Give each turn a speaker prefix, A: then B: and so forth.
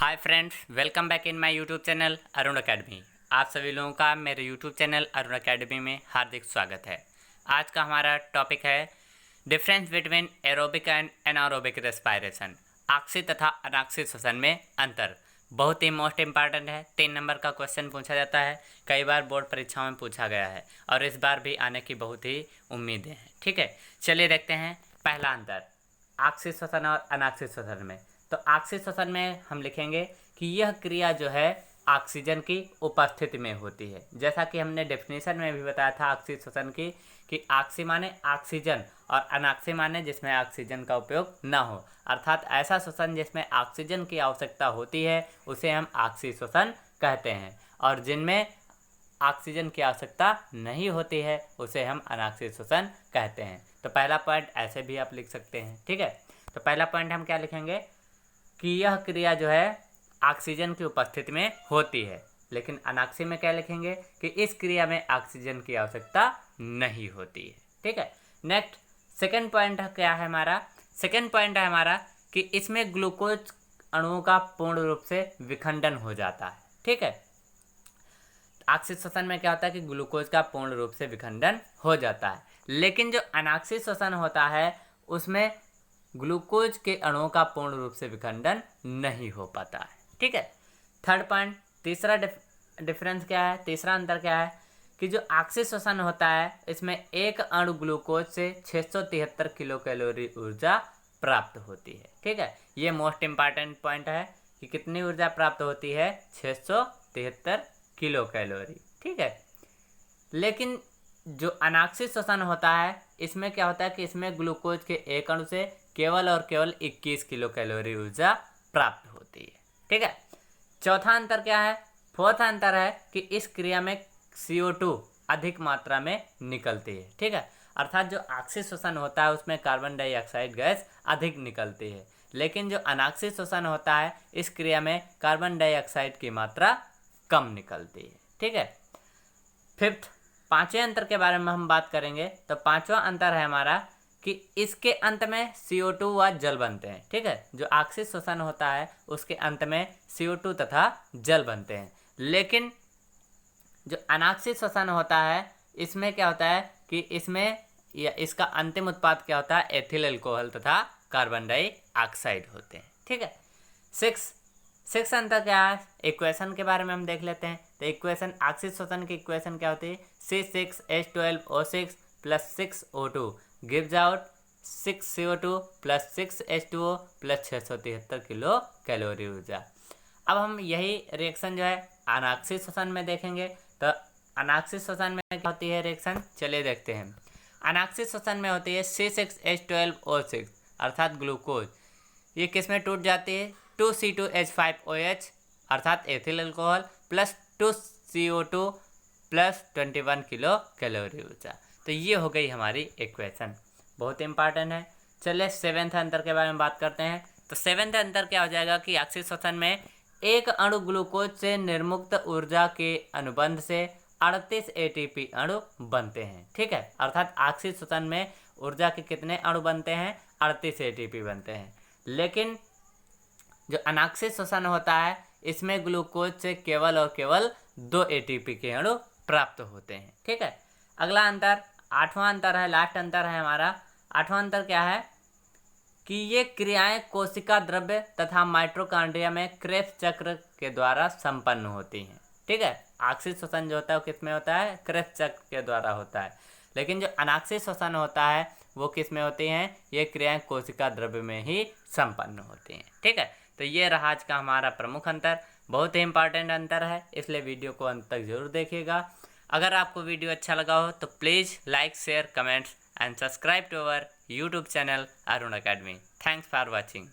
A: Hi friends, welcome back in my YouTube channel Arun academy. आप सभी लोगों का मेरे यूट्यूब चैनल अरुण अकेडमी में हार्दिक स्वागत है। आज का हमारा टॉपिक है difference between aerobic and anaerobic respiration. आक्सीय तथा अनाक्सीय श्वसन में अंतर बहुत ही मोस्ट इंपॉर्टेंट है। 3 नंबर का क्वेश्चन पूछा जाता है, कई बार बोर्ड परीक्षाओं में पूछा गया है और इस बार भी आने की बहुत ही उम्मीदें हैं। ठीक है, चलिए देखते हैं पहला अंतर आक्सीय श्वसन और अनाक्सीय श्वसन में। तो आक्सीय श्वसन में हम लिखेंगे कि यह क्रिया जो है ऑक्सीजन की उपस्थिति में होती है। जैसा कि हमने डेफिनेशन में भी बताया था आक्सीय श्वसन की कि आक्सीय माने ऑक्सीजन और अनाक्सीय माने जिसमें ऑक्सीजन का उपयोग न हो, अर्थात ऐसा श्वसन जिसमें ऑक्सीजन की आवश्यकता होती है उसे हम आक्सीय श्वसन कहते हैं, और जिनमें ऑक्सीजन की आवश्यकता नहीं होती है उसे हम अनाक्सीय श्वसन कहते हैं। तो पहला पॉइंट ऐसे भी आप लिख सकते हैं। ठीक है, तो पहला पॉइंट हम क्या लिखेंगे कि यह क्रिया जो है ऑक्सीजन की उपस्थिति में होती है, लेकिन अनाक्सीय में क्या लिखेंगे कि इस क्रिया में ऑक्सीजन की आवश्यकता नहीं होती है। ठीक है, नेक्स्ट सेकंड पॉइंट क्या है हमारा? सेकंड पॉइंट है हमारा कि इसमें ग्लूकोज अणुओं का पूर्ण रूप से विखंडन हो जाता है। ठीक है, आक्सीय श्वसन में क्या होता है कि ग्लूकोज का पूर्ण रूप से विखंडन हो जाता है, लेकिन जो अनाक्सीय श्वसन होता है उसमें ग्लूकोज के अणुओं का पूर्ण रूप से विखंडन नहीं हो पाता है। ठीक है, थर्ड पॉइंट, तीसरा डिफरेंस क्या है, तीसरा अंतर क्या है कि जो आक्सीय श्वसन होता है इसमें एक अणु ग्लूकोज से 673 किलो कैलोरी ऊर्जा प्राप्त होती है। ठीक है, ये मोस्ट इंपॉर्टेंट पॉइंट है कि कितनी ऊर्जा प्राप्त होती है, 673 किलो कैलोरी। ठीक है, लेकिन जो अनाक्सीय श्वसन होता है इसमें क्या होता है कि इसमें ग्लूकोज के एक अणु से केवल और केवल 21 किलो कैलोरी ऊर्जा प्राप्त होती है। ठीक है, चौथा अंतर क्या है? फोर्थ अंतर है कि इस क्रिया में CO2 अधिक मात्रा में निकलती है। ठीक है, अर्थात जो आक्सीय श्वसन होता है उसमें कार्बन डाइऑक्साइड गैस अधिक निकलती है, लेकिन जो अनाक्सीय श्वसन होता है इस क्रिया में कार्बन डाइऑक्साइड की मात्रा कम निकलती है। ठीक है, फिफ्थ, पांचवें अंतर के बारे में हम बात करेंगे। तो पांचवा अंतर है हमारा कि इसके अंत में CO2 व जल बनते हैं। ठीक है, जो आक्सीय श्वसन होता है उसके अंत में CO2 तथा जल बनते हैं, लेकिन जो अनाक्सीय श्वसन होता है इसमें क्या होता है कि इसमें या इसका अंतिम उत्पाद क्या होता है, एथिल अल्कोहल तथा कार्बन डाइऑक्साइड होते हैं। ठीक है, सिक्स अंतर क्या है? इक्वेशन के बारे में हम देख लेते हैं। तो इक्वेशन आक्सीय श्वसन की इक्वेशन क्या होती है, C6H12O6 + 6O2 gives out 6CO2 + 6H2O + 673 kilo calorie ऊर्जा। अब हम यही रिएक्शन जो है अनाक्सीय श्वसन में देखेंगे। तो अनाक्सीय श्वसन में क्या होती है रिएक्शन, चलिए देखते हैं। अनाक्सीय श्वसन में होती है C6H12O6 अर्थात ग्लूकोज, ये किस में टूट जाती है, 2C2H5OH अर्थात ethyl alcohol + 2CO2 + 21 kilo calorie ऊर्जा। तो ये हो गई हमारी इक्वेशन, बहुत इंपॉर्टेंट है। चलिए सेवेंथ अंतर के बारे में बात करते हैं। तो सेवेंथ अंतर क्या हो जाएगा कि आक्सीय श्वसन में एक अणु ग्लूकोज से निर्मुक्त ऊर्जा के अनुबंध से 38 ATP अणु बनते हैं। ठीक है, अर्थात आक्सीय श्वसन में ऊर्जा के कितने अणु बनते हैं, 38 ATP बनते हैं, लेकिन जो अनाक्सीय श्वसन होता है इसमें ग्लूकोज से केवल और केवल 2 ATP के अणु प्राप्त होते हैं। ठीक है, अगला अंतर आठवां अंतर है, लास्ट अंतर है हमारा। आठवां अंतर क्या है कि ये क्रियाएं कोशिका द्रव्य तथा माइटोकॉन्ड्रिया में क्रेब्स चक्र के द्वारा संपन्न होती हैं। ठीक है, आक्सीय श्वसन जो होता है वो किस में होता है, क्रेब्स चक्र के द्वारा होता है, लेकिन जो अनाक्सीय श्वसन होता है वो किस में होती हैं, ये क्रियाएं कोशिका द्रव्य में ही संपन्न होती हैं। ठीक है, तो ये रहा आज का हमारा प्रमुख अंतर, बहुत ही इंपॉर्टेंट अंतर है, इसलिए वीडियो को अंत तक जरूर देखिएगा। अगर आपको वीडियो अच्छा लगा हो तो please like, share, comments and subscribe to our YouTube channel Arun Academy. Thanks for watching.